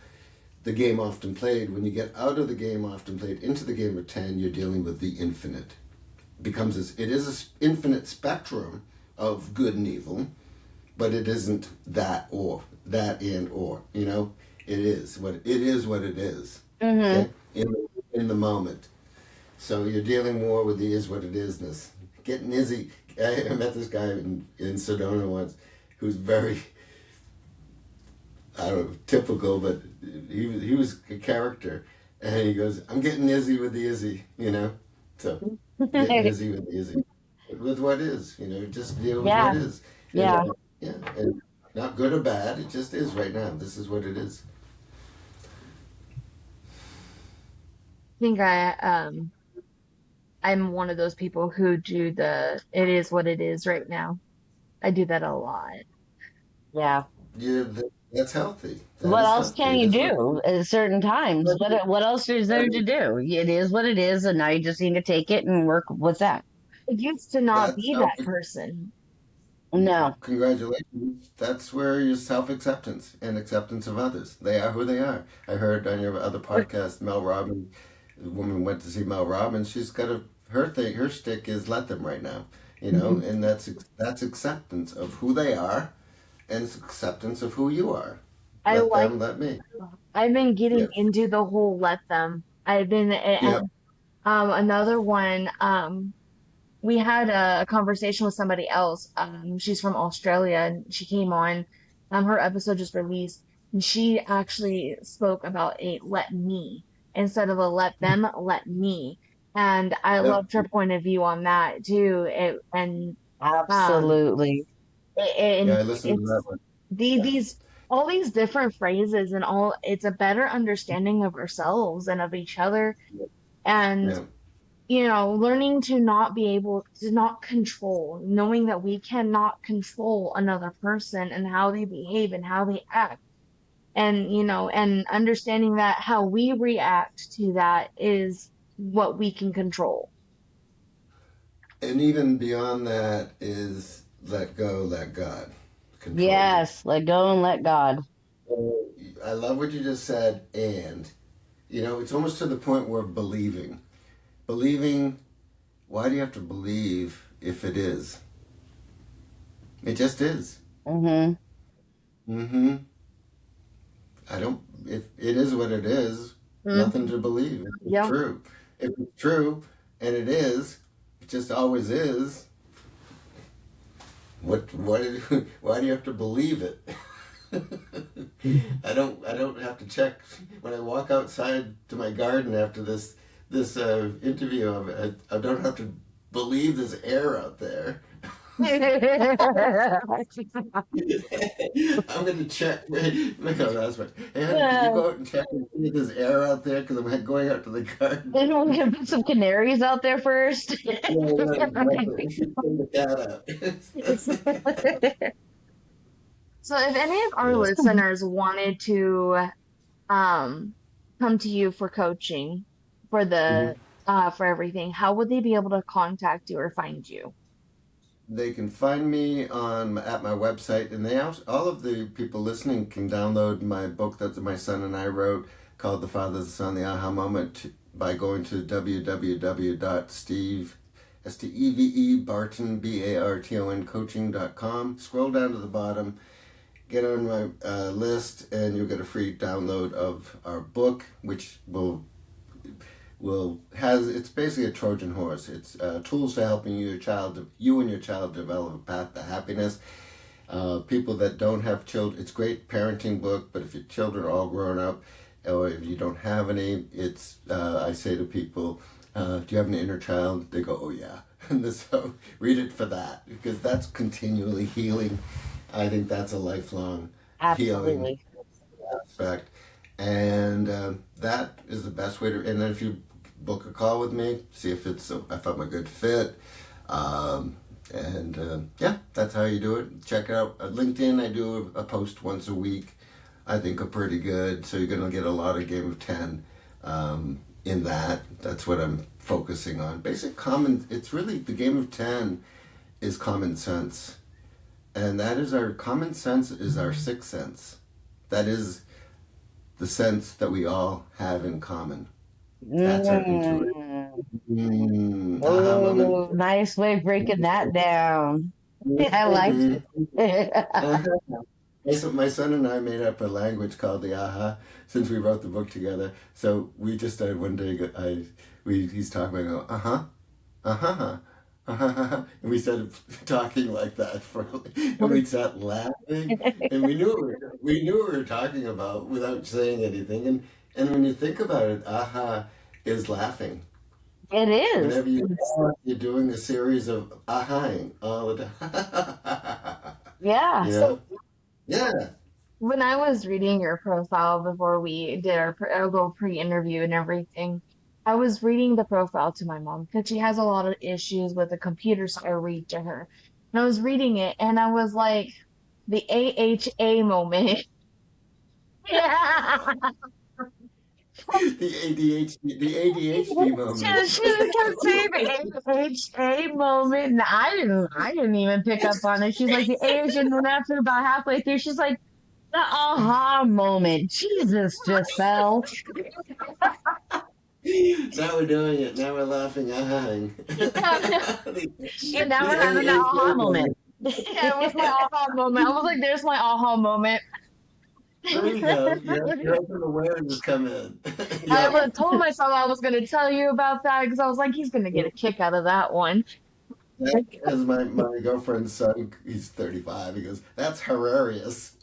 the game often played. When you get out of the game often played into the game of 10, you're dealing with the infinite. It is an infinite spectrum of good and evil, but it isn't that or that and or. It is what it is. Hmm. Okay, in the moment. So you're dealing more with the is what it isness. Getting Izzy. I met this guy in Sedona once, who's very, I don't know, typical, but he was a character, and he goes, "I'm getting Izzy with the Izzy." So getting Izzy with the Izzy, with what is, just deal with what Yeah. is, and Yeah. yeah, and not good or bad, it just is right now. This is what it is. think I'm one of those people who do the it is what it is right now. I do that a lot. Yeah. Yeah, that's healthy. That What is else healthy. can It you is what. do at certain times? What else is there to do? It is what it is, and now you just need to take it and work with that. I used to not That's be self. that person. No. Congratulations. That's where your self acceptance and acceptance of others. They are who they are. I heard on your other podcast, Mel Robbins, the woman went to see Mel Robbins. She's got her thing. Her stick is let them right now. Mhm. And that's acceptance of who they are, and it's acceptance of who you are. I Let like them, let me. I've been Yeah. getting into the whole let them. I've been Yeah. and another one we had a conversation with somebody else. She's from Australia and she came on. Her episode just released, and she actually spoke about a let me instead of a let them, let me. And I Yeah. loved her point of view on that too. Um, Absolutely. Yeah. and I listened to that it's one. these all these different phrases and all. It's a better understanding of ourselves and of each other, and Yeah. learning to not be able to not control, knowing that we cannot control another person and how they behave and how they act. And, and understanding that how we react to that is what we can control. And even beyond that is let go, let God control you. Yes. Let go and let God. I love what you just said, and it's almost to the point where believing. Believing, why do you have to believe if it is? It just is. Hmm. Mm-hmm. I don't, if it is what it is, nothing Hmm. to believe. If it's Yep. true. If it's true, and it just always is, why do you have to believe it? I don't have to check when I walk outside to my garden after this interview. I don't have to believe there's air out there. I'm gonna check. No, that's right. Hey, honey, could you Yeah. go out and check and see if there's air out there? Because I'm going out to the garden. Then we can put some canaries out there first. Yeah, yeah, exactly. We should send the cat out. So if any of our Yeah. listeners wanted to um come to you for coaching for the Mhm. for everything, how would they be able to contact you or find you? They can find me on at my website, and all of the people listening can download my book that my son and I wrote called "The Father, the Son, the Aha Moment" by going to www.steve Steve Barton, Barton coaching.com. Scroll down to the bottom, get on my list, and you'll get a free download of our book, which it's basically a Trojan horse. It's tools for helping you and your child develop a path to happiness. People that don't have children, it's a great parenting book, but if your children are all grown up, or if you don't have any, I say to people, do you have an inner child? They go, oh yeah. And so read it for that, because that's continually healing. I think that's a lifelong healing Absolutely. aspect. And that is the best way to, and then if you book a call with me, see if I'm a good fit. Yeah, that's how you do it. Check out LinkedIn. I do a post once a week. I think are pretty good. So you're gonna get a lot of Game of 10 in that. That's what I'm focusing on. It's really the Game of 10 is common sense, and common sense is our sixth sense. That is the sense that we all have in common. That's our intuition. Mm. Aha moment. Oh, nice way of breaking that down. I like Mhm. it. My son and I made up a language called the aha since we wrote the book together. So we just started one day. He's talking. I go uh-huh, uh-huh, and we started talking like that and we sat laughing, and we knew what we were talking about without saying anything. And when you think about it, aha is laughing. It is. Whenever you're doing a series of ahaing all the time. Yeah. You know? Yeah. When I was reading your profile before we did our little pre-interview and everything, I was reading the profile to my mom because she has a lot of issues with the computer, so I read to her. And I was reading it and I was like, the AHA moment. Yeah. The ADHD moment. She kept saying the AHA moment, and I didn't even pick up on it. She's like the AHA, and then after about halfway through, she's like the aha moment. Jesus, Giselle. Now we're doing it. Now we're laughing, ahaing. And now The we're having that aha ADHD moment. moment. Yeah, it was my aha moment. I was like, there's my aha moment. There you go. Yep. You're open awareness come in. I Yep. told myself I was going to tell you about that because I was like, he's going to get a kick out of that one. As my girlfriend's son, he's 35. He goes, "That's hilarious."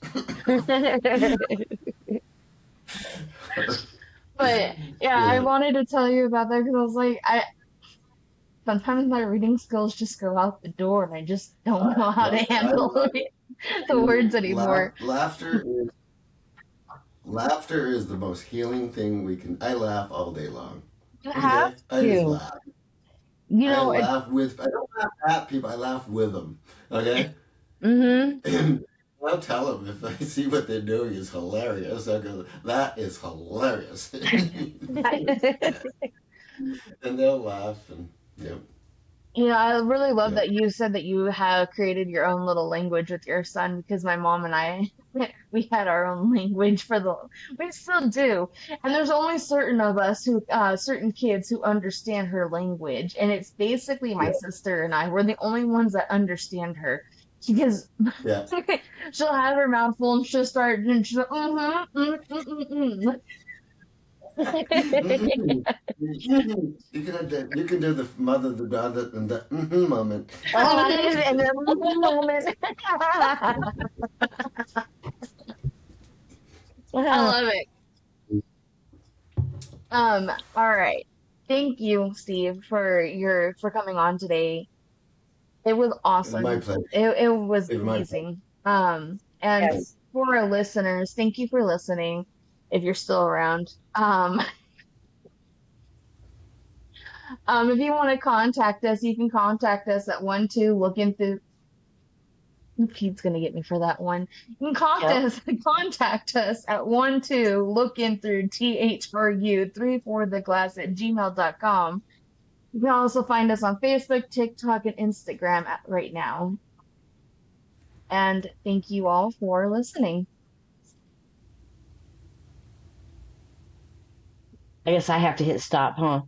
But yeah, I Yeah. wanted to tell you about that because I was like, I sometimes my reading skills just go out the door and I just don't know how to Well, handle the words anymore. Laughter is the most healing thing we can. I laugh all day long. You have Okay, I just to. laugh. You I know, laugh with. I don't laugh at people. I laugh with them. Okay, hmm and I'll tell them if I see what they're doing is hilarious. I go, "That is hilarious," and they'll laugh. And yeah, You know, I really love yeah, that you said that you have created your own little language with your son because my mom and I, we had our own language we still do. And there's only certain of us certain kids who understand her language. And it's basically my yeah, sister and I. We're the only ones that understand her because yeah. she'll have her mouth full and she'll start, and she's like, Mhm. Mhm. You can do the mother, the daughter, and the moment. and then moment. I love it. All right. Thank you, Steve, for coming on today. It was My awesome. pleasure. It was It's my pleasure. amazing. And Yes. for our listeners, thank you for listening if you're still around. If you want to contact us, you can contact us at 12 looking through. Pete's gonna get me for that one. You can Yep. contact us at 12 looking through THRU 34 the glass at gmail.com. You can also find us on Facebook, TikTok, and Instagram right now. And thank you all for listening. I guess I have to hit stop, huh?